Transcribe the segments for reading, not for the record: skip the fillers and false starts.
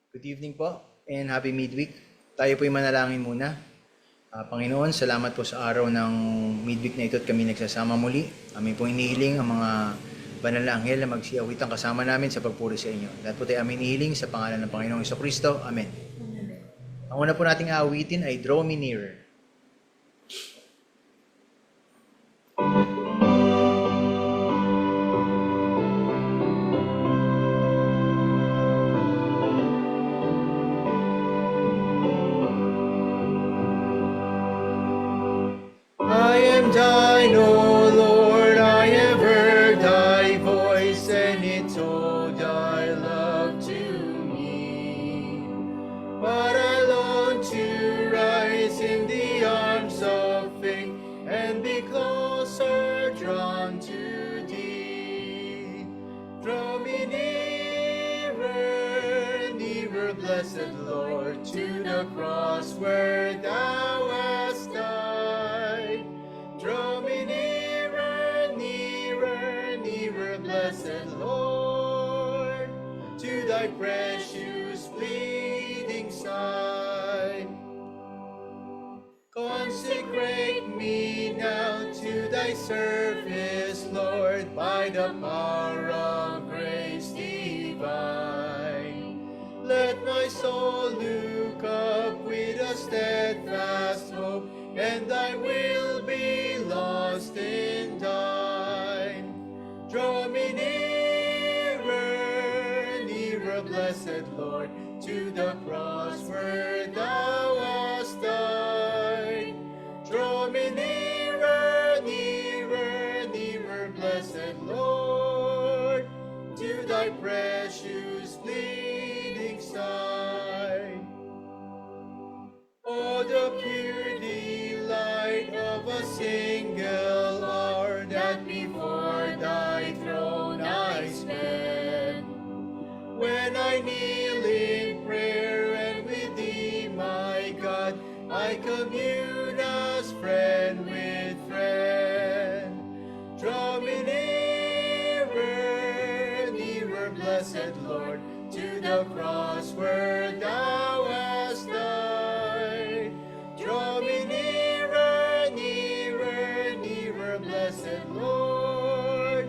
Good evening po and happy midweek. Tayo po'y manalangin muna. Panginoon, salamat po sa araw ng midweek na ito at kami nagsasama muli. Amin pong inihiling ang mga banal na anghel na magsiawitan kasama namin sa pagpuri sa inyo. Lahat po tayo amin inihiling sa pangalan ng Panginoong Jesucristo. Amen. Ang una po nating aawitin ay Draw Me Nearer. I am thine, O Lord, I have heard thy voice, and it told thy love to me. But I long to rise in the arms of faith, and be closer drawn to thee. Draw me nearer, nearer, blessed Lord, to the cross where thou hast died. Draw me nearer, nearer, nearer, blessed Lord, to thy precious bleeding side. Consecrate me now to thy service, Lord, by the power of grace divine. Let my soul look up with a steadfast hope, and thy will be lost in thine. Draw me nearer, nearer, blessed Lord, to the cross where thou hast died. Draw me nearer, nearer, nearer, blessed Lord, to thy precious bleeding side. Oh, the pure delight of a single hour that before thy throne I spend, when I kneel in prayer and with thee, my God, I commune as friend with friend. Draw me nearer, nearer, blessed Lord, to the cross where thou hast died. Draw me nearer, nearer, nearer, blessed Lord,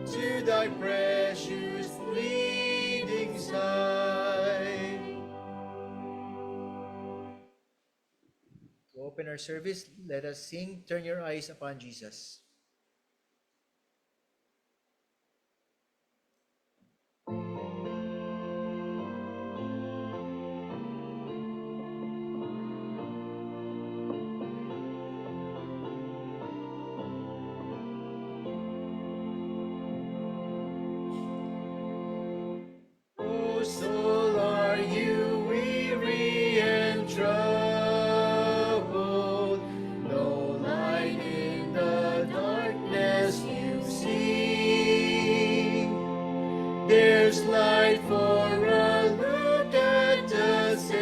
to thy precious bleeding side. To open our service, let us sing, Turn Your Eyes Upon Jesus. O soul, are you weary and troubled? No light in the darkness you see. There's light for a look at the Savior,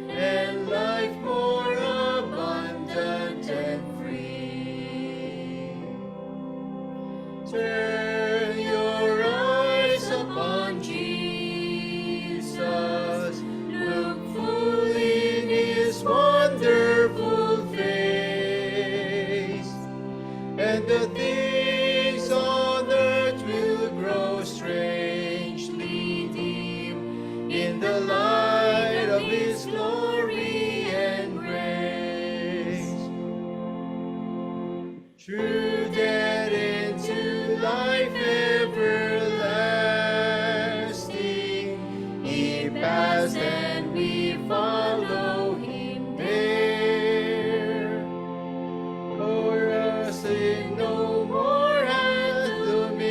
and life more abundant and free. Turn your eyes upon Jesus, look full in his wonderful face, and the things on earth will grow strangely dim in the light of his glory and grace. Through death into life everlasting, he passed and we follow him there. For us sin no more hath dominion,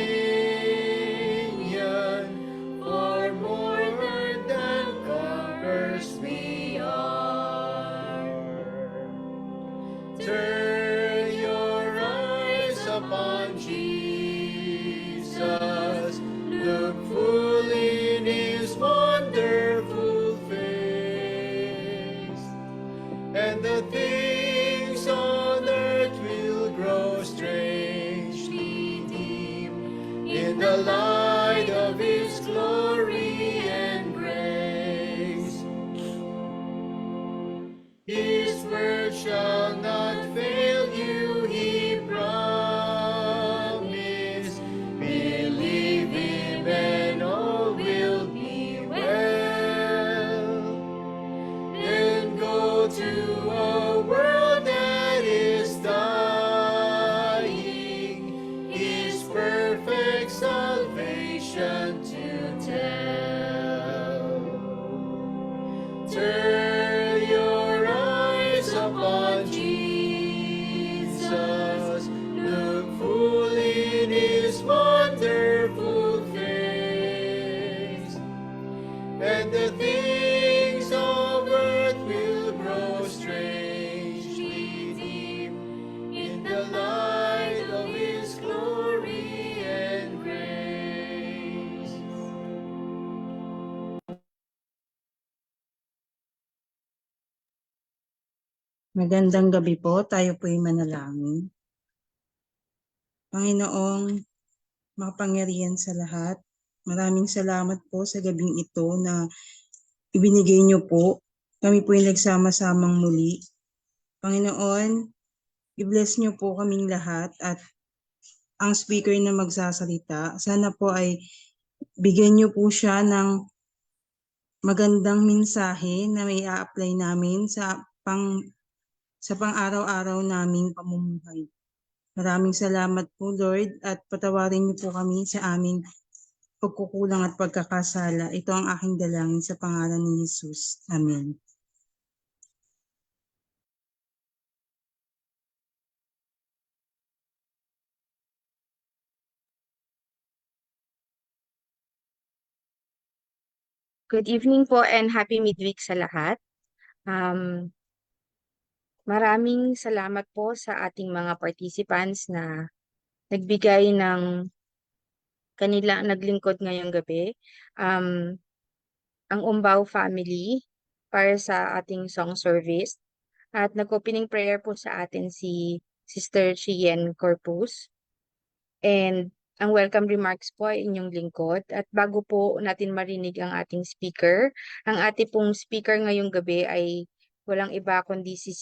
for more than conquerors we are. Turn your eyes upon Jesus, look full in his wonderful face, and the things on earth will grow strangely dim in the light of his glory shall not fail you, he promised. Believe him and all will be well. Then go to a world that is dying, his perfect salvation to tell. Turn your eyes upon Jesus, look full in his wonderful face, and the things of earth will grow strangely deep in the light of his glory and grace. Magandang gabi po, tayo po'y manalangin. Panginoong makapangyarihan sa lahat, maraming salamat po sa gabing ito na ibinigay niyo po. Kami po'y nagsama-samang muli. Panginoon, i-bless niyo po kaming lahat at ang speaker na magsasalita, sana po ay bigyan niyo po siya ng magandang mensahe na may a-apply namin sa pang-araw-araw naming pamumuhay. Maraming salamat po, Lord, at patawarin niyo po kami sa aming pagkukulang at pagkakasala. Ito ang aking dalangin sa pangalan ni Jesus. Amen. Good evening po and happy midweek sa lahat. Maraming salamat po sa ating mga participants na nagbigay ng naglingkod ngayong gabi. Ang Umbao family para sa ating song service at nag-opening prayer po sa atin si Sister Chien Corpus. And ang welcome remarks po ay inyong lingkod. At bago po natin marinig ang ating speaker, ang ating pong speaker ngayong gabi ay walang iba kundi si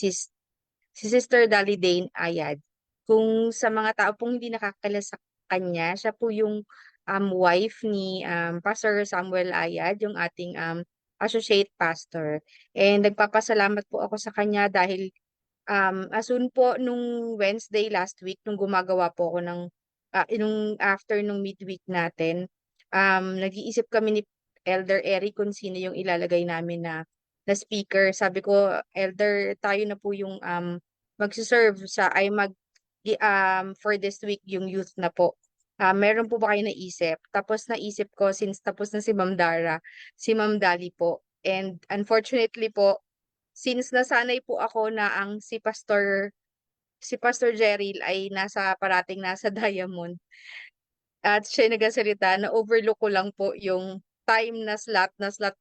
Sister Dali Dane Ayad. Kung sa mga tao pong hindi nakakilala sa kanya, siya po yung wife ni Pastor Samuel Ayad, yung ating associate pastor. And nagpapasalamat po ako sa kanya dahil asun po nung Wednesday last week, nung gumagawa po ako ng nung after nung midweek natin, nag-iisip kami ni Elder Eric kung sino yung ilalagay namin na speaker. Sabi ko, Elder, tayo na po yung magsiserve sa for this week yung youth na po. Meron po ba kayo naisip? Tapos naisip ko, since tapos na si Ma'am Dara, si Ma'am Dali po. And unfortunately po, since nasanay po ako na si Pastor Jerryle ay parating nasa Diamond at siya nagasalita, na overlook ko lang po yung time na slot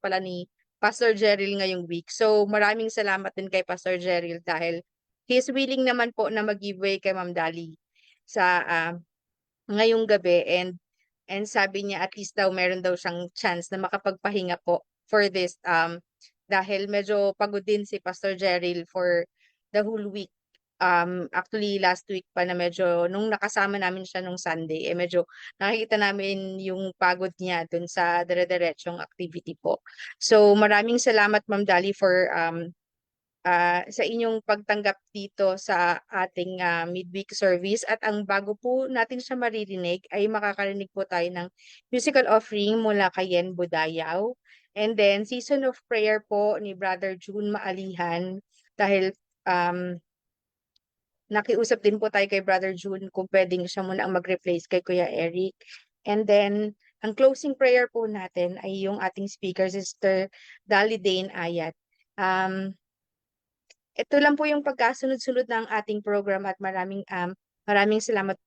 pala ni Pastor Jerryle ngayong week. So maraming salamat din kay Pastor Jerryle dahil he is willing naman po na mag-giveaway kay Ma'am Dali sa ngayong gabi, and sabi niya at least daw meron daw siyang chance na makapagpahinga po for this dahil medyo pagod din si Pastor Jerryle for the whole week. Actually last week pa na medyo nung nakasama namin siya nung Sunday, medyo nakikita namin yung pagod niya dun sa dire-diretsong activity po. So maraming salamat Ma'am Dali for sa inyong pagtanggap dito sa ating midweek service. At ang bago po natin siya maririnig ay makakarinig po tayo ng musical offering mula kay Yen Budayaw. And then season of prayer po ni Brother June Maalihan dahil nakiusap din po tayo kay Brother June kung pwedeng siya muna ang mag-replace kay Kuya Eric. And then ang closing prayer po natin ay yung ating speaker, Sister Dali Dane Ayat. Ito lang po yung pagkasunod-sunod ng ating program at maraming salamat.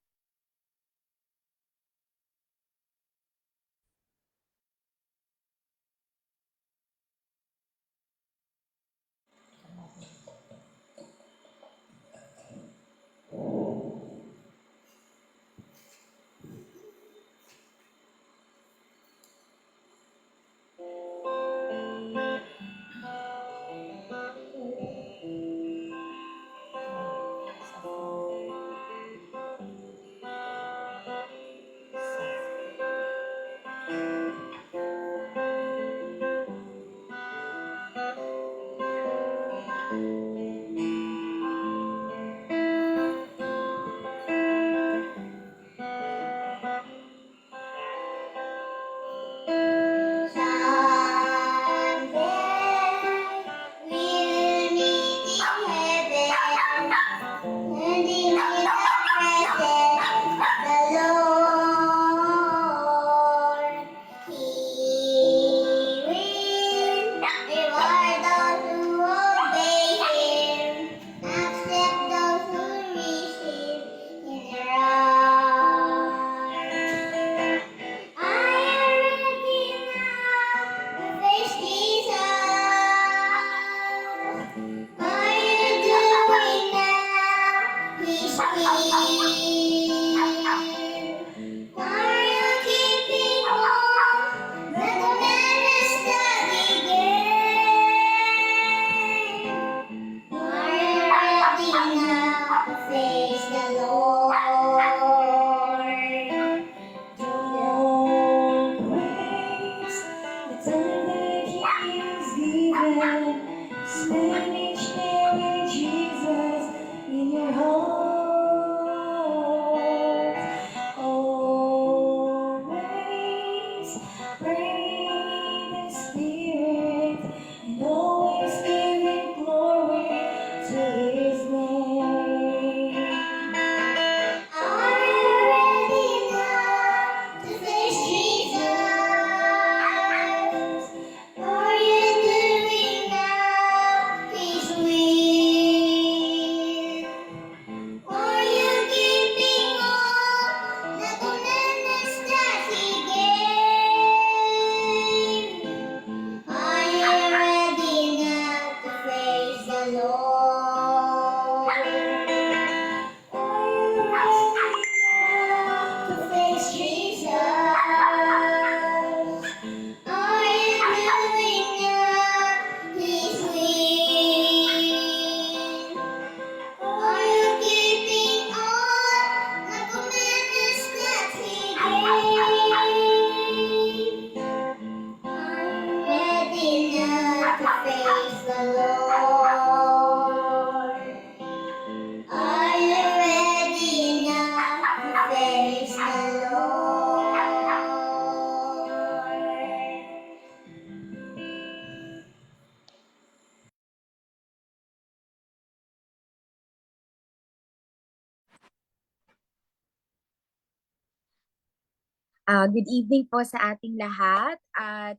Good evening po sa ating lahat at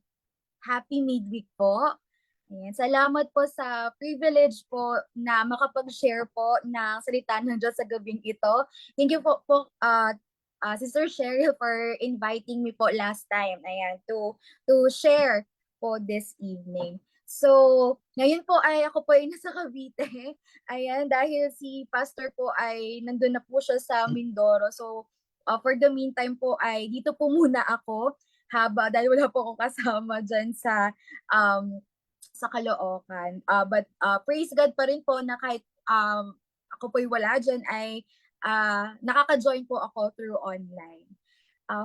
happy midweek po. Ayan, salamat po sa privilege po na makapag-share po ng salita ng Diyos sa gabing ito. Thank you Sister Cheryl, for inviting me po last time. Ayan, to share po this evening. So, ngayon po ay ako po ay nasa Cavite. Ayan, dahil si Pastor po ay nandun na po siya sa Mindoro. So, for the meantime po ay dito po muna ako dahil wala po akong kasama dyan sa Caloocan. But praise God pa rin po na kahit ako po'y wala dyan ay nakaka-join po ako through online.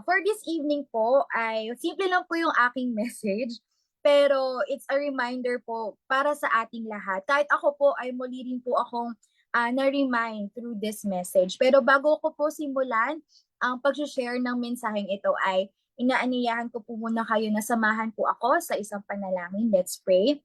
For this evening po ay simple lang po yung aking message, pero it's a reminder po para sa ating lahat. Kahit ako po ay muli rin po akong na-remind through this message. Pero bago ko po simulan ang pag-share ng mensaheng ito ay inaaniyahan ko po muna kayo na samahan po ako sa isang panalangin. Let's pray.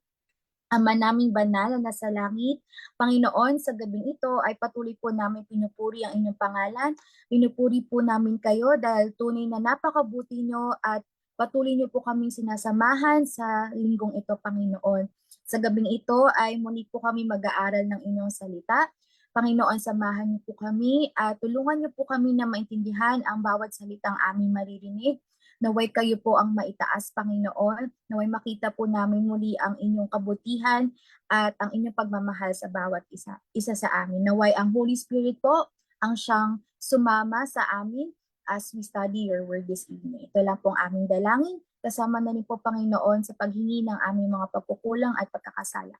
Ama naming banal na nasa langit, Panginoon, sa gabing ito ay patuloy po namin pinupuri ang inyong pangalan. Pinupuri po namin kayo dahil tunay na napakabuti nyo at patuloy nyo po kaming sinasamahan sa linggong ito, Panginoon. Sa gabing ito ay muli po kami mag-aaral ng inyong salita. Panginoon, samahan niyo po kami at tulungan niyo po kami na maintindihan ang bawat salitang aming maririnig. Naway kayo po ang maitaas, Panginoon. Naway makita po namin muli ang inyong kabutihan at ang inyong pagmamahal sa bawat isa sa amin. Naway ang Holy Spirit po ang siyang sumama sa amin as we study your word this evening. Ito lang pong aming dalangin. Kasama na rin po, Panginoon, sa paghingi ng aming mga pagkukulang at pagkakasala.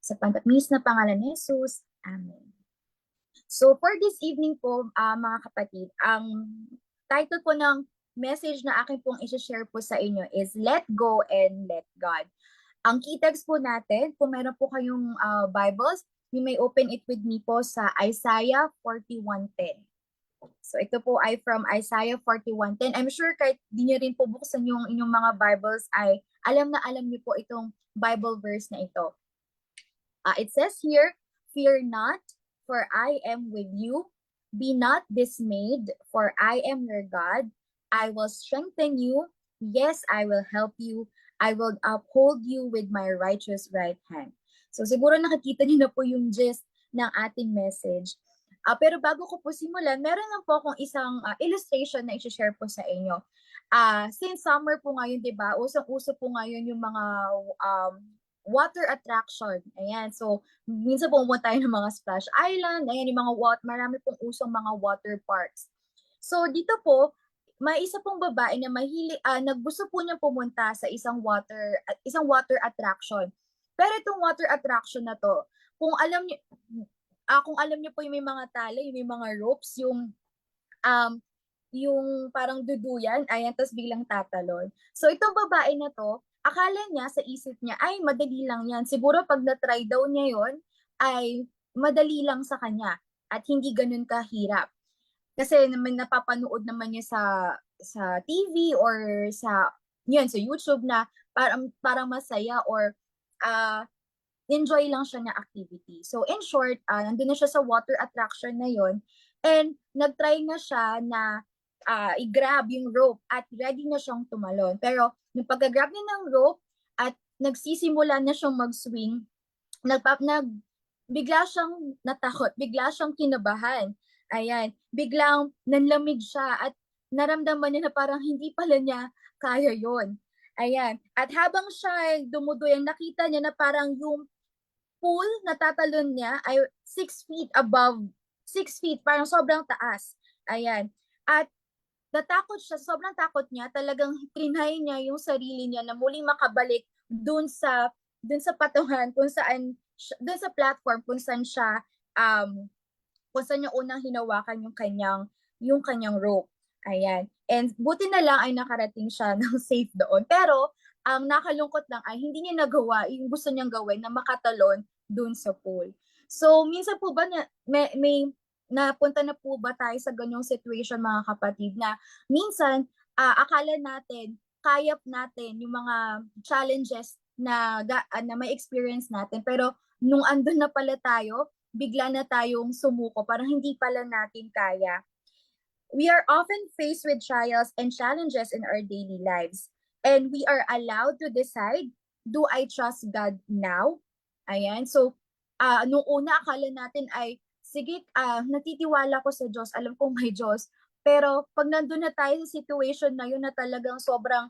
Sa pantamis na pangalan ni Jesus. Amen. So for this evening po, mga kapatid, ang title po ng message na akin pong i-share po sa inyo is Let Go and Let God. Ang key text po natin, kung meron po kayong Bibles, you may open it with me po sa Isaiah 41:10. So ito po ay from Isaiah 41:10. I'm sure kahit di nyo rin po buksan yung inyong mga Bibles ay alam niyo po itong Bible verse na ito. It says here, "Fear not, for I am with you. Be not dismayed, for I am your God. I will strengthen you. Yes, I will help you. I will uphold you with my righteous right hand." So siguro nakikita niyo na po yung gist ng ating message. Pero bago ko po simulan, meron lang po akong isang illustration na i-share po sa inyo. Since summer po ngayon, di ba? Usong-uso po ngayon yung mga water attraction. Ayan. So, minsan pumunta tayo ng mga splash island. Ayan, yung mga marami pong usong mga water parks. So, dito po, may isa pong babae na naggusto po niya pumunta sa isang water attraction. Pero itong water attraction na to, kung alam niyo po yung may mga tali, yung may mga ropes, yung parang duduyan, ayan, tapos biglang tatalon. So itong babae na to, akala niya sa isip niya, ay madali lang yan. Siguro pag na-try daw niya yon ay madali lang sa kanya at hindi ganun kahirap. Kasi naman napapanood naman niya sa TV or sa YouTube na parang masaya or enjoy lang siya na activity. So in short, nandun na siya sa water attraction na yon and nagtry na siya na i-grab yung rope at ready na siyang tumalon. Pero nung pag-grab niya ng rope at nagsisimula na siyang mag-swing, bigla siyang natakot, bigla siyang kinabahan. Ayan, biglang nanlamig siya at naramdaman niya na parang hindi pala niya kaya yon. Ayan, at habang siya dumuduyan, nakita niya na parang yung pool na tatalon niya ay 6 feet above, 6 feet, parang sobrang taas. Ayan, at natakot siya, sobrang takot niya, talagang trinay niya yung sarili niya na muling makabalik dun sa patungan, dun sa platform kung saan siya kung saan niya unang hinawakan yung kanyang rope. Ayan. And buti na lang ay nakarating siya ng safe doon. Pero ang nakalungkot lang ay hindi niya nagawa yung gusto niyang gawin na makatalon doon sa pool. So minsan po ba may napunta na po ba tayo sa ganyong situation, mga kapatid, na minsan akala natin kaya natin yung mga challenges na may experience natin, pero nung andun na pala tayo, bigla na tayong sumuko, parang hindi pala natin kaya. We are often faced with trials and challenges in our daily lives, and we are allowed to decide, do I trust God now? Ayan. So, nung una, akala natin ay, sige, natitiwala ko sa Diyos, alam kong may Diyos. Pero pag nandun na tayo sa situation na yun na talagang sobrang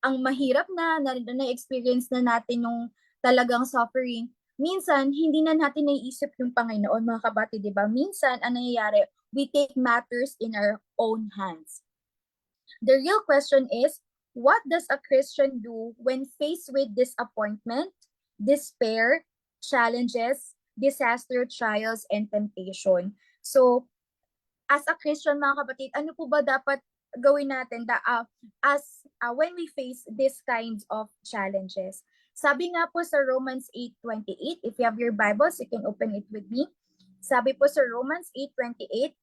ang mahirap na-experience na natin yung talagang suffering, minsan, hindi na natin naiisip yung Panginoon, mga kapatid, di ba? Minsan, ang nangyayari, we take matters in our own hands. The real question is, what does a Christian do when faced with disappointment, despair, challenges, disaster, trials, and temptation? So, as a Christian, mga kapatid, ano po ba dapat gawin natin when we face these kinds of challenges? Sabi nga po sa Romans 8:28, if you have your Bibles, you can open it with me. Sabi po sa Romans 8:28,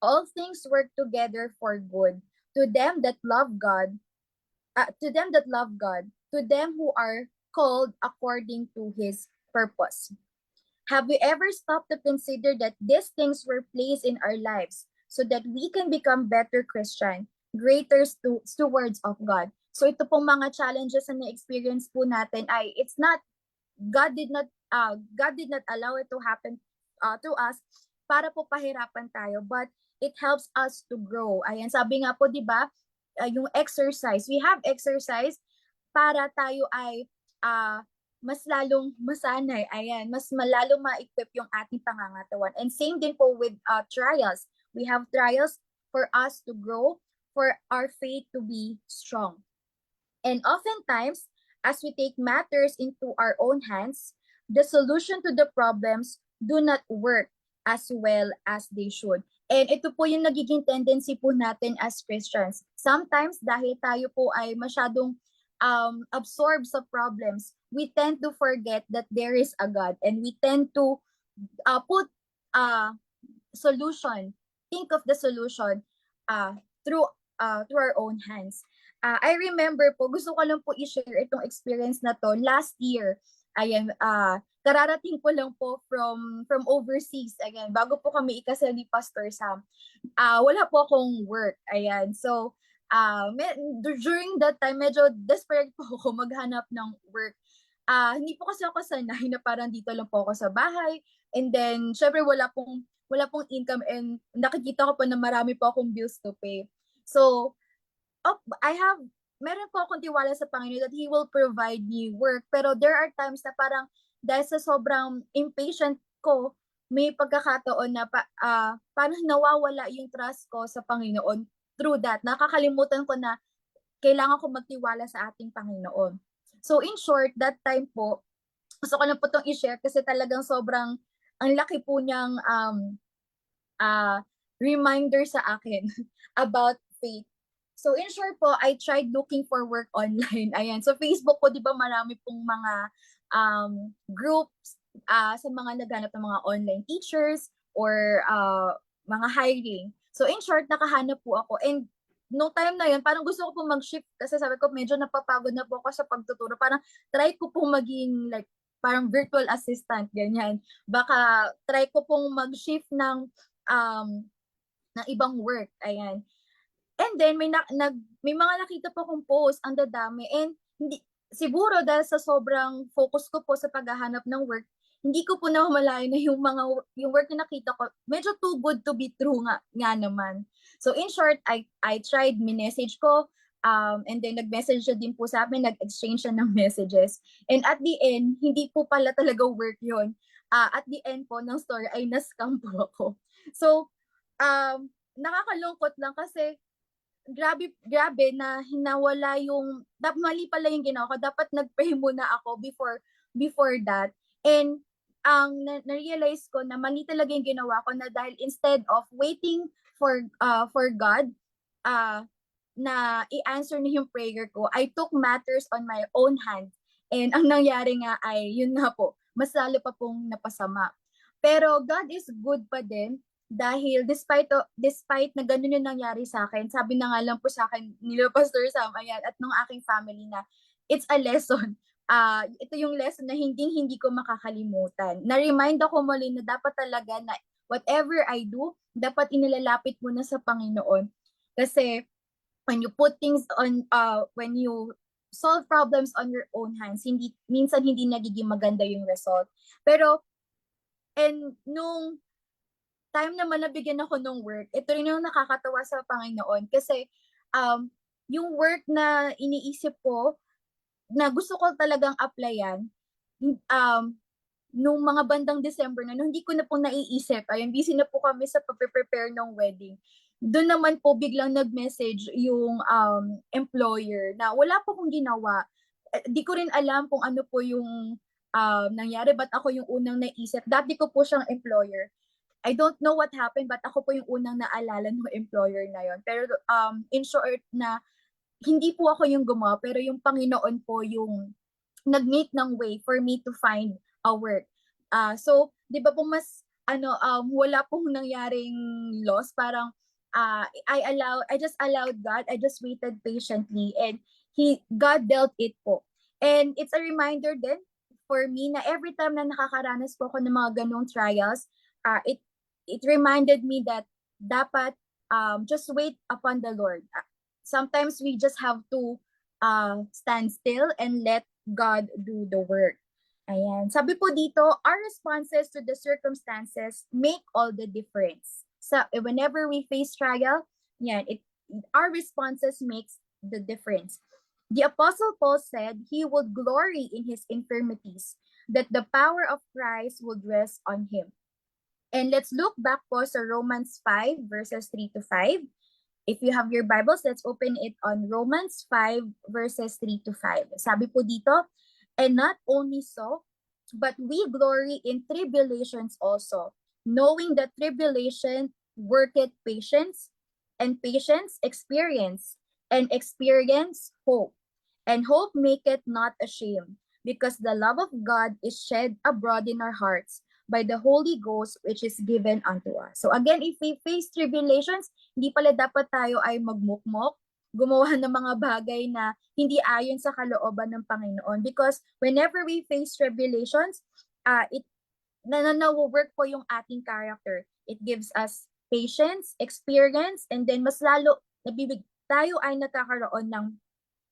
all things work together for good to them that love God, to them who are called according to His purpose. Have we ever stopped to consider that these things were placed in our lives so that we can become better Christian, greater stewards of God? So ito pong mga challenges na na-experience po natin ay it's not God did not allow it to happen to us para po pahirapan tayo, but it helps us to grow. Ayan, sabi nga po, 'di ba, yung exercise. We have exercise para tayo ay mas lalong masanay, ayan, mas malalong ma-equip yung ating pangangatawan. And same din po with trials. We have trials for us to grow, for our faith to be strong. And oftentimes, as we take matters into our own hands, the solution to the problems do not work as well as they should. And ito po yung nagiging tendency po natin as Christians. Sometimes, dahil tayo po ay masyadong absorbed sa problems, we tend to forget that there is a God, and we tend to put solution, think of the solution through our own hands. I remember po, gusto ko lang po i-share itong experience na to last year. Ayan, kararating ko lang po from overseas. Ayan, bago po kami ikasal ni Pastor Sam. Wala po akong work. Ayan, so during that time, medyo desperate po ako maghanap ng work. Hindi po kasi ako sanay na parang dito lang po ako sa bahay. And then, syempre wala pong income, and nakikita ko po na marami po akong bills to pay. So, meron po akong tiwala sa Panginoon that He will provide me work. Pero there are times na parang dahil sa sobrang impatient ko, may pagkakataon na parang nawawala yung trust ko sa Panginoon. Through that, nakakalimutan ko na kailangan ko magtiwala sa ating Panginoon. So in short, that time po, gusto ko lang po itong i-share kasi talagang sobrang, ang laki po niyang reminder sa akin about faith. So in short po, I tried looking for work online. Ayan, so Facebook po, di ba marami pong mga groups sa mga naghanap ng mga online teachers or mga hiring. So in short, nakahanap po ako. And no time na yun, parang gusto ko po mag-shift kasi sabi ko medyo napapagod na po ako sa pagtuturo. Parang try ko pong maging like parang virtual assistant, ganyan. Baka try ko pong mag-shift ng ibang work. Ayan. And then may mga nakita po akong post, ang dadami. And siguro dahil sa sobrang focus ko po sa paghahanap ng work, hindi ko po namamalayan na yung work na nakita ko, medyo too good to be true nga naman. So in short, I tried, minessage ko, and then nag-message siya din po sa amin, nag-exchange siya ng messages. And at the end, hindi po pala talaga work yun. At the end po ng story ay na-scam po ako. So, nakakalungkot lang kasi grabe na hinawala yung, mali pala yung ginawa ko. Dapat nag-pray muna ako before that. And ang na-realize ko na mali talaga yung ginawa ko, na dahil instead of waiting for God na i-answer niya yung prayer ko, I took matters on my own hand. And ang nangyari nga ay, yun nga po, mas lalo pa pong napasama. Pero God is good pa din, dahil despite na ganun yung nangyari sa akin, sabi na nga lang po sa akin nila Pastor Sam, ayan, at ng aking family na it's a lesson. Ito yung lesson na hindi ko makakalimutan. Na-remind ako muli na dapat talaga na whatever I do, dapat inilalapit mo na sa Panginoon. Kasi when you put things on, when you solve problems on your own hands, minsan hindi nagiging maganda yung result. Pero, and nung time naman na bigyan ako ng work, ito rin yung nakakatawa sa Panginoon. Kasi, yung work na iniisip ko, na gusto ko talagang applyan, nung mga bandang December na, nung hindi ko na po naiisip, ayun, busy na po kami sa pag-prepare ng wedding. Doon naman po biglang nag-message yung employer na wala po kong ginawa. Di ko rin alam kung ano po yung nangyari, ba't ako yung unang naisip. Dati ko po siyang employer. I don't know what happened, but ako po yung unang naalala ng employer na yon. Pero in short na, hindi po ako yung gumawa, pero yung Panginoon po yung nag-make ng way for me to find a work. So, 'di ba po mas wala pong nangyaring loss, parang I just allowed God, I just waited patiently, and God dealt it po. And it's a reminder din for me na every time na nakakaranas po ako ng mga ganong trials, it reminded me that dapat just wait upon the Lord. Sometimes we just have to stand still and let God do the work. Ayan. Sabi po dito, our responses to the circumstances make all the difference. So, whenever we face trial, yan, our responses makes the difference. The Apostle Paul said he would glory in his infirmities, that the power of Christ would rest on him. And let's look back po sa Romans 5 verses 3 to 5. If you have your Bibles, let's open it on Romans 5 verses 3 to 5. Sabi po dito, and not only so, but we glory in tribulations also, knowing that tribulation worketh patience, and patience experience, and experience hope. And hope maketh not ashamed, because the love of God is shed abroad in our hearts by the Holy Ghost which is given unto us. So again, if we face tribulations, hindi pala dapat tayo ay magmukmok, gumawa ng mga bagay na hindi ayon sa kalooban ng Panginoon. Because whenever we face tribulations, it na-work po yung ating character. It gives us patience, experience, and then mas lalo tayo ay nagkakaroon ng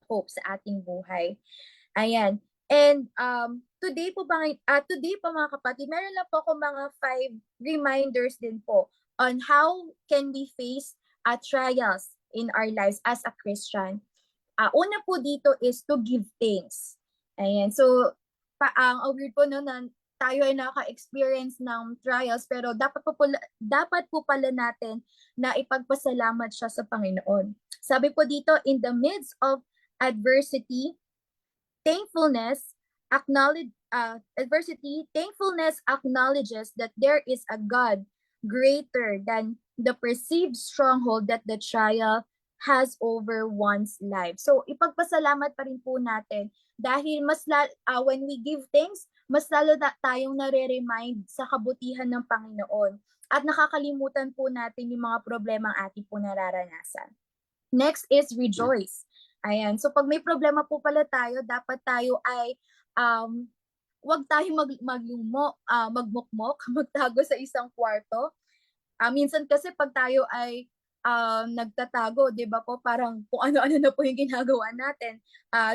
hope sa ating buhay. Ayan. And today po mga kapatid, meron lang po ako mga 5 reminders din po on how can we face trials in our lives as a Christian. Una po dito is to give thanks. Ayan. So, ang weird po no, na tayo ay naka-experience ng trials, pero dapat po pala natin na ipagpasalamat siya sa Panginoon. Sabi po dito, in the midst of adversity, thankfulness acknowledges that there is a God greater than the perceived stronghold that the trial has over one's life. So, ipagpasalamat pa rin po natin dahil when we give thanks, mas lalo tayong nare-remind sa kabutihan ng Panginoon at nakakalimutan po natin yung mga problema ang ating po nararanasan. Next is rejoice. Ayan. So, pag may problema po pala tayo, dapat tayo ay wag tayong magmukmok, magtago sa isang kwarto. Minsan kasi pag tayo ay nagtatago, 'di ba po, parang kung ano-ano na po yung ginagawa natin,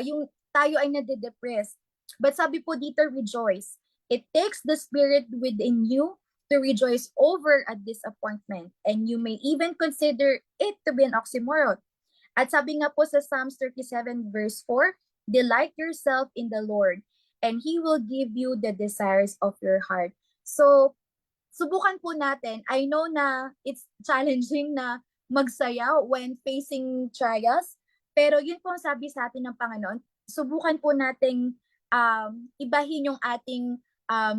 yung tayo ay nade-depress. But sabi po dito, rejoice. It takes the spirit within you to rejoice over a disappointment, and you may even consider it to be an oxymoron. At sabi nga po sa Psalms 37 verse 4, delight yourself in the Lord, and He will give you the desires of your heart. So, subukan po natin. I know na it's challenging na magsayaw when facing trials, pero yun po ang sabi sa atin ng Panginoon. Subukan po nating ibahin yung ating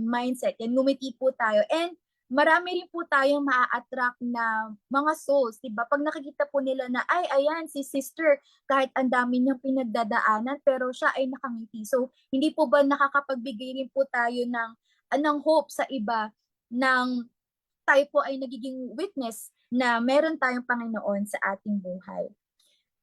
mindset. Yan, ngumiti po tayo. And marami rin po tayong maa-attract na mga souls, diba? Pag nakikita po nila na, ay, ayan, si sister, kahit ang dami niyang pinagdadaanan, pero siya ay nakangiti. So, hindi po ba nakakapagbigay rin po tayo ng hope sa iba, ng tayo po ay nagiging witness na meron tayong Panginoon sa ating buhay.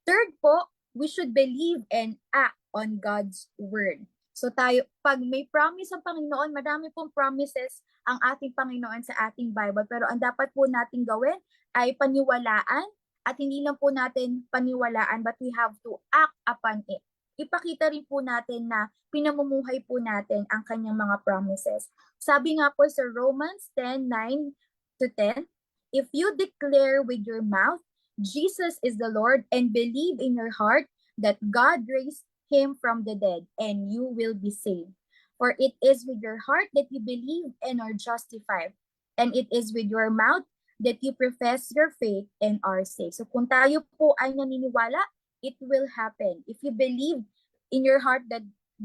Third po, we should believe and act on God's word. So tayo, pag may promise ang Panginoon, marami pong promises ang ating Panginoon sa ating Bible. Pero ang dapat po natin gawin ay paniwalaan, at hindi lang po natin paniwalaan, but we have to act upon it. Ipakita rin po natin na pinamumuhay po natin ang kanyang mga promises. Sabi nga po sa Romans 10:9-10, if you declare with your mouth, Jesus is the Lord, and believe in your heart that God raised him from the dead, and you will be saved. For it is with your heart that you believe and are justified, and it is with your mouth that you profess your faith and are saved. So kung tayo po ay naniniwala, it will happen. If you believe in your heart that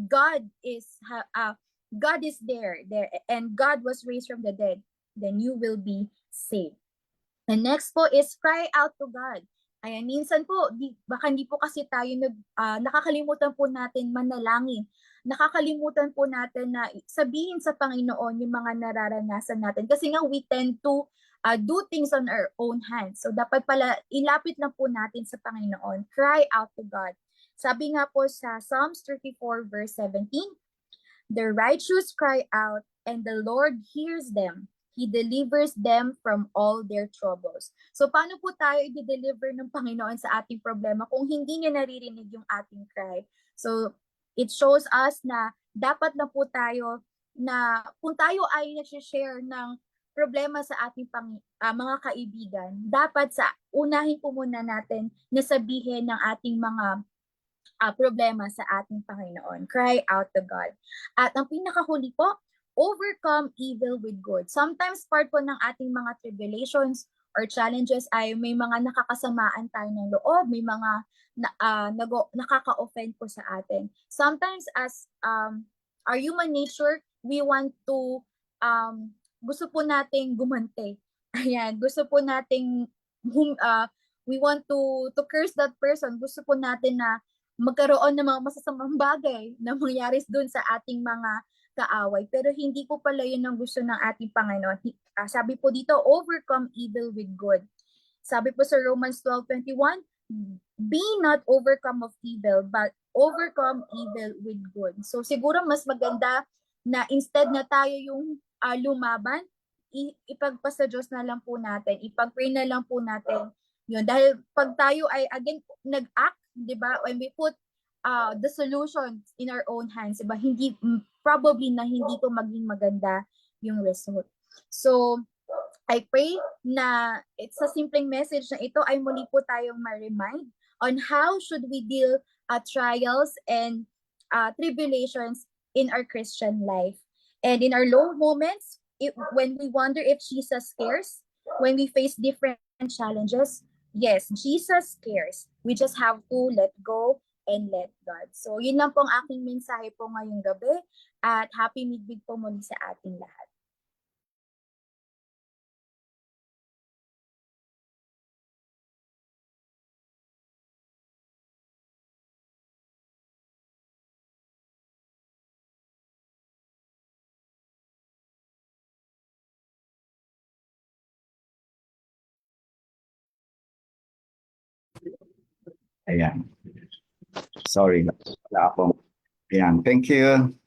God is there, and God was raised from the dead, then you will be saved. And next po is cry out to God. Ayan, minsan po, baka hindi po kasi tayo nakakalimutan po natin manalangin. Nakakalimutan po natin na sabihin sa Panginoon yung mga nararanasan natin. Kasi nga, we tend to do things on our own hands. So, dapat pala, ilapit lang po natin sa Panginoon. Cry out to God. Sabi nga po sa Psalms 34 verse 17, the righteous cry out, and the Lord hears them. He delivers them from all their troubles. So paano po tayo i-deliver ng Panginoon sa ating problema kung hindi niya naririnig yung ating cry? So it shows us na dapat na po tayo na kung tayo ay nag-share ng problema sa ating mga kaibigan, dapat unahin po muna natin na sabihin ng ating mga problema sa ating Panginoon. Cry out to God. At ang pinakahuli po, overcome evil with good. Sometimes part po ng ating mga tribulations or challenges ay may mga nakakasamaan tayo ng loob, may mga nakaka-offend po sa atin. Sometimes as our human nature, we want to gusto po nating gumante. Ayan, gusto po nating we want to curse that person. Gusto po natin na magkaroon ng mga masasamang bagay na mangyari dun sa ating mga kaaway. Pero hindi po pala yun ang gusto ng ating Panginoon. Sabi po dito, overcome evil with good. Sabi po sa Romans 12:21, be not overcome of evil, but overcome evil with good. So siguro mas maganda na instead na tayo yung lumaban, ipagpasa Diyos na lang po natin, ipag-pray na lang po natin yun. Dahil pag tayo ay again nag-act, di ba, when we put the solution in our own hands, diba, probably na hindi po maging maganda yung result. So, I pray na sa simpleng message na ito ay muli po tayong ma-remind on how should we deal trials and tribulations in our Christian life. And in our low moments, when we wonder if Jesus cares, when we face different challenges, yes, Jesus cares. We just have to let go and let God. So, yun lang po ang aking mensahe po ngayong gabi, at happy midweek po muli sa ating lahat. Ayan. Sorry, wala akong. Ayan, thank you.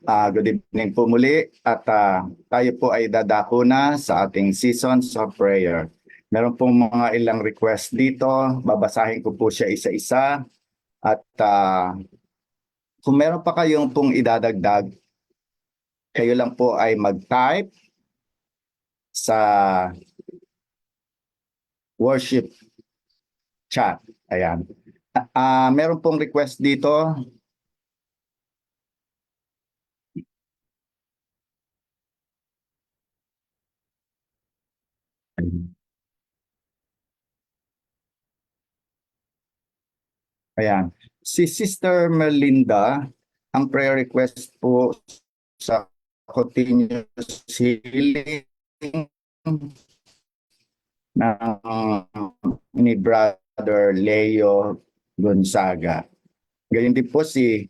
Good evening po muli, at tayo po ay dadako na sa ating seasons of prayer. Meron pong mga ilang request dito, babasahin ko po siya isa-isa, at kung meron pa kayong pong idadagdag, kayo lang po ay mag-type sa worship chat. Ayan. Meron pong request dito. Ayan. Si Sister Melinda, ang prayer request po sa continuous healing ni Brother Leo Gonzaga. Ganyan din po si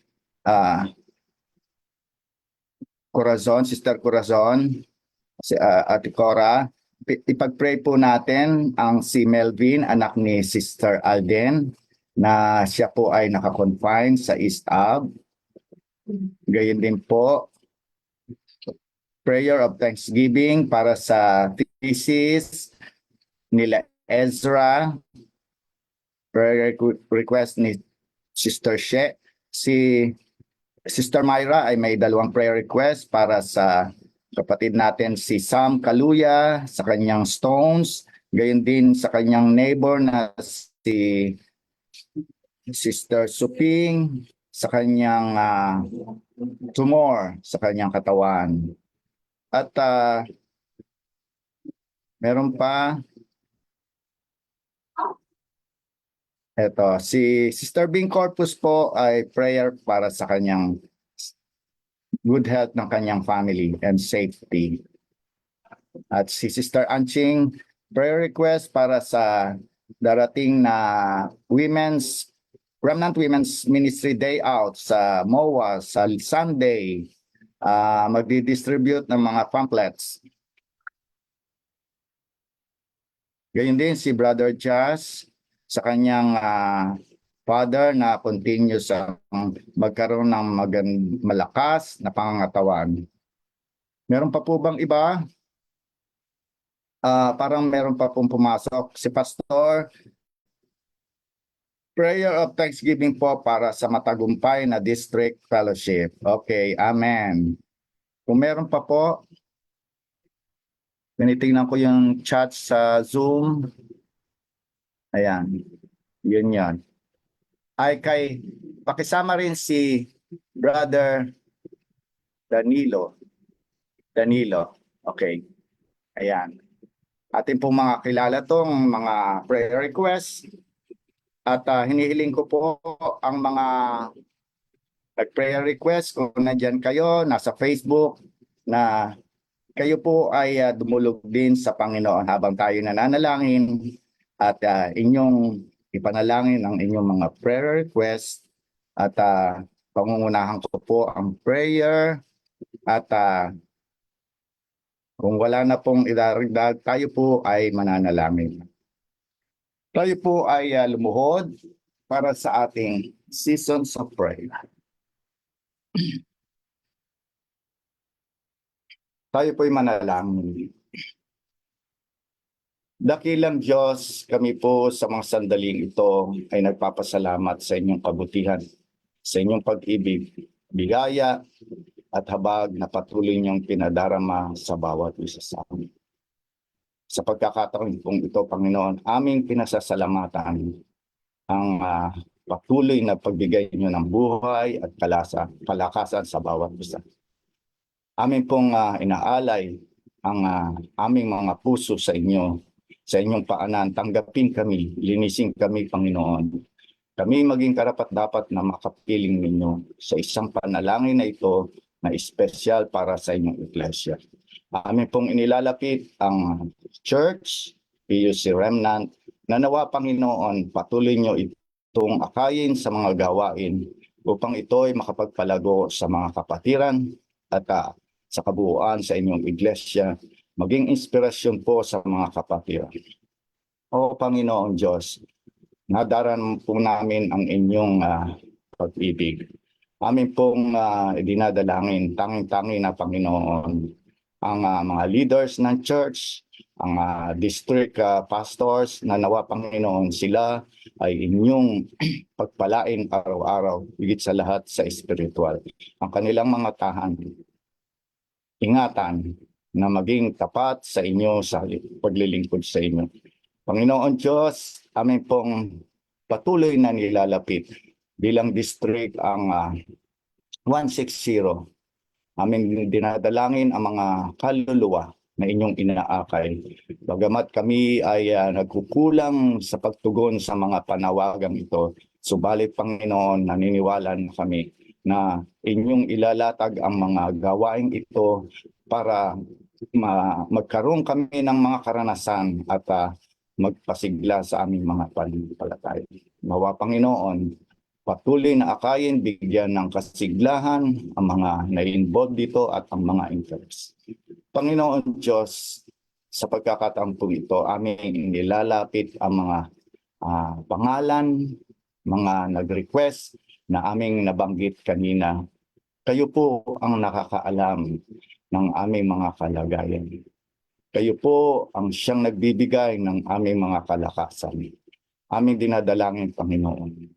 Corazon, Sister Corazon, si Ate Cora. Ipag-pray po natin ang si Melvin, anak ni Sister Alden, na siya po ay nakakonfine sa East Ave. Gayon din po, prayer of thanksgiving para sa thesis nila Ezra. Prayer request ni Sister She. Si Sister Myra ay may dalawang prayer request para sa kapatid natin si Sam Kaluya sa kanyang stones. Gayon din sa kanyang neighbor na si Sister Suping sa kanyang tumor sa kanyang katawan. At meron pa si Sister Bing Corpus po ay prayer para sa kanyang good health ng kanyang family and safety. At si Sister Anching, prayer request para sa darating na Remnant Women's Ministry Day Out sa MOA sa Sunday. Magdi-distribute ng mga pamphlets. Gayun din si Brother Jazz sa kanyang father na continue sa magkaroon ng malakas na pangangatawan. Meron pa po bang iba? Parang meron pa pong pumasok. Si Pastor, prayer of thanksgiving po para sa matagumpay na district fellowship. Okay, amen. Kung meron pa po, tinitingnan ko yung chat sa Zoom. Ayan, yun yan. Pakisama rin si Brother Danilo. Okay. Ayan. Atin pong mga kilala tong mga prayer requests. At hinihiling ko po ang mga nag-prayer request kung nandyan kayo, nasa Facebook, na kayo po ay dumulog din sa Panginoon habang tayo nananalangin at inyong ipanalangin ang inyong mga prayer request at pangungunahan ko po ang prayer at kung wala na pong idaragdag, tayo po ay mananalangin. Tayo po ay lumuhod para sa ating seasons of prayer. Tayo po ay manalangin. Dakilang Diyos, kami po sa mga sandaling ito ay nagpapasalamat sa inyong kabutihan, sa inyong pag-ibig, bigaya at habag na patuloy niyong pinadarama sa bawat isa sa amin. Sa pagkakataon pong ito, Panginoon, aming pinasasalamatan ang patuloy na pagbigay niyo ng buhay at kalakasan sa bawat isa. Amin pong inaalay ang aming mga puso sa inyo, sa inyong paanan. Tanggapin kami, linisin kami, Panginoon. Kami maging karapat-dapat na makapiling ninyo sa isang panalangin na ito na espesyal para sa inyong iglesia. Amin pong inilalapit ang church, PUC Remnant, na nawa, Panginoon, patuloy nyo itong akayin sa mga gawain upang ito'y makapagpalago sa mga kapatiran at sa kabuuan sa inyong iglesia, maging inspirasyon po sa mga kapatiran. O Panginoon Diyos, nadaran po namin ang inyong pag-ibig. Amin pong dinadalangin, tanging-tangi na Panginoon, ang mga leaders ng church, ang district pastors, na nawa, Panginoon, sila ay inyong pagpalain araw-araw, higit sa lahat sa espiritual. Ang kanilang mga tahanan, ingatan na maging tapat sa inyo sa paglilingkod sa inyo. Panginoon Diyos, amin pong patuloy na nilalapit bilang district ang 160. Amin dinadalangin ang mga kaluluwa na inyong inaakay. Bagamat kami ay nagkukulang sa pagtugon sa mga panawagang ito, subalit Panginoon, naniniwala na kami na inyong ilalatag ang mga gawain ito para magkaroon kami ng mga karanasan at magpasigla sa aming mga pananampalataya. Nawa, Panginoon, patuloy na akayin, bigyan ng kasiglahan ang mga na-involved dito at ang mga interest. Panginoon Diyos, sa pagkakataon po ito, aming nilalapit ang mga pangalan, mga nag-request na aming nabanggit kanina. Kayo po ang nakakaalam ng aming mga kalagayan. Kayo po ang siyang nagbibigay ng aming mga kalakasan. Aming dinadalangin, Panginoon.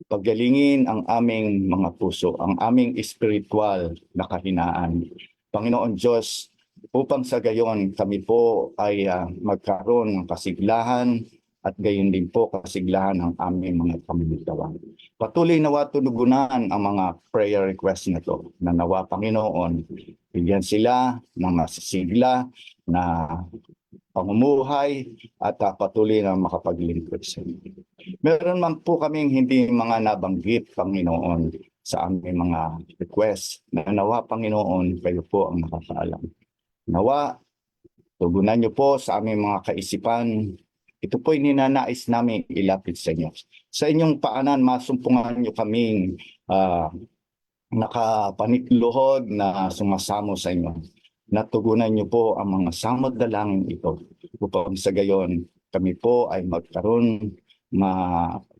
Paggalingin ang aming mga puso, ang aming espiritual na kahinaan. Panginoon Diyos, upang sa gayon kami po ay magkaroon ng kasiglahan at gayon din po kasiglahan ng aming mga kamilitawan. Patuloy nawa tunugunan ang mga prayer request na to, na nawa Panginoon, bigyan sila ng masisigla na pamumuhay at patuloy na makapaglingkod sa inyo. Meron man po kaming hindi mga nabanggit, Panginoon, sa aming mga request na nawa, Panginoon, kayo po ang nakakaalam. Nawa, tugunan niyo po sa aming mga kaisipan. Ito po'y ninanais namin ilapit sa inyo. Sa inyong paanan, masumpungan niyo kaming nakapanikluhod na sumasamo sa inyo. Natugunan niyo po ang mga samot dalangin ito upang sa gayon kami po ay magkaroon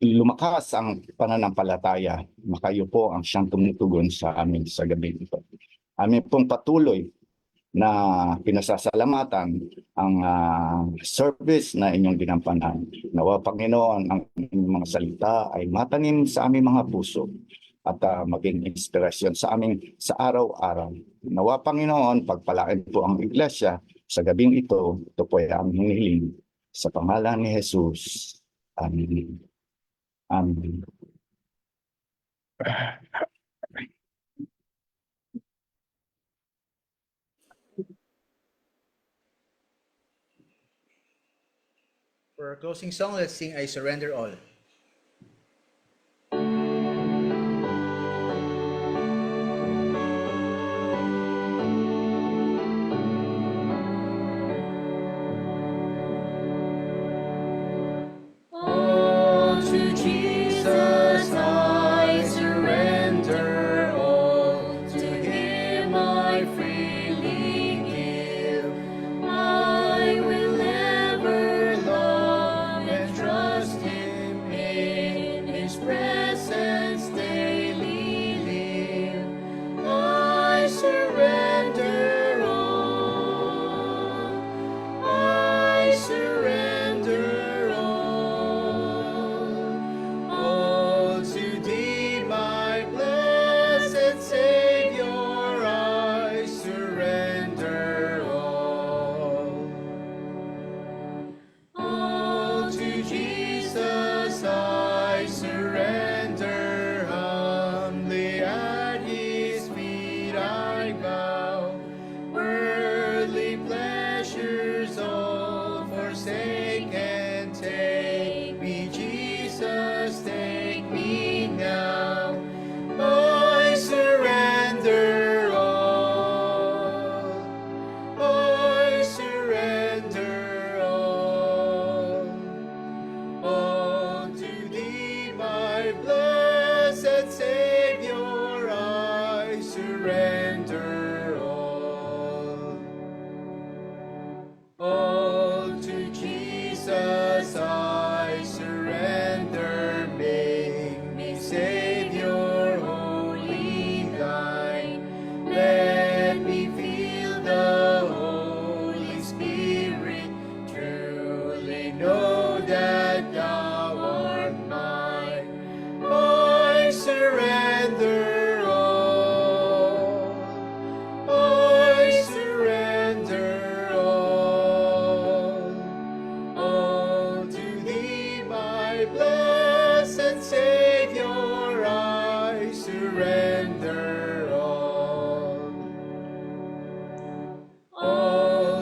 lumakas ang pananampalataya na kayo po ang siyang tumutugon sa amin sa gabi ito. Amin pong patuloy na pinasasalamatan ang service na inyong ginampanan. Nawa Panginoon, ang inyong mga salita ay matanim sa aming mga puso at maging inspirasyon sa amin sa araw-araw. Nawa Panginoon, pagpalain po ang iglesia sa gabing ito. Ito po ay aming hinihiling sa pangalan ni Jesus. Amen. Amen. For our closing song, let's sing I Surrender All. All to Jesus I surrender, all to Him I freely give. I will ever love and trust Him, in His presence daily live. I surrender all, I surrender all to Thee, my blessed Savior. I surrender all to Jesus I surrender. Humbly at His feet I bow, worldly pleasures all forsake, and take me, Jesus, take me now. I surrender all, I surrender all to Thee, my blessed Savior. I surrender all to Jesus I surrender. Make me Savior wholly Thine. Let me feel the Holy Spirit, truly know that Thou art mine. I surrender all, I surrender all to Thee, my blessed Savior. I surrender all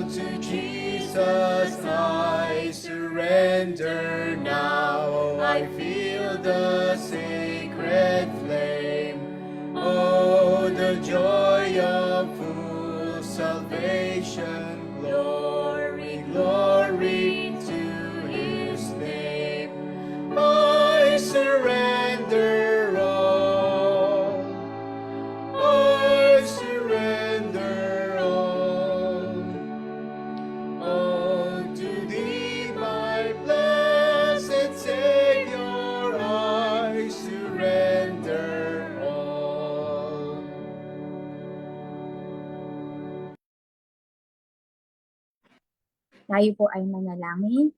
to Jesus I surrender now. I feel the sacred flame, oh, the joy of full salvation. Glory, glory to His name. I surrender all, I surrender all to Thee, my blessed Savior. I surrender Tayo po ay manalangin.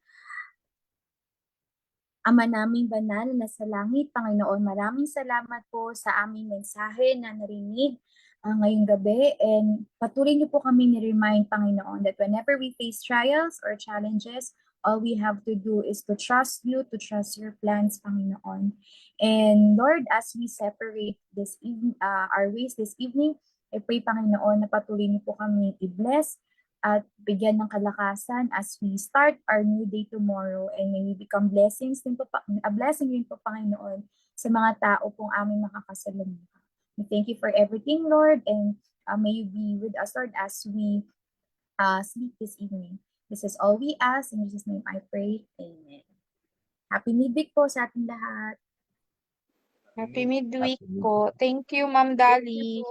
Ama naming banal na nasa langit, Panginoon, maraming salamat po sa aming mensahe na narinig ngayong gabi, and patuloy niyo po kami ni-remind, Panginoon, that whenever we face trials or challenges, all we have to do is to trust you, to trust your plans, Panginoon. And Lord, as we separate this our ways this evening, I pray, Panginoon, na patuloy niyo po kami i-bless at bigyan ng kalakasan as we start our new day tomorrow, and may we become blessings din po, a blessing din po, Panginoon, sa mga tao pong aming makakasalamuha. We thank you for everything, Lord, and may you be with us, Lord, as we sleep this evening. This is all we ask. In Jesus' name I pray. Amen. Happy midweek po sa ating lahat. Happy midweek po. Thank you, Ma'am Dali.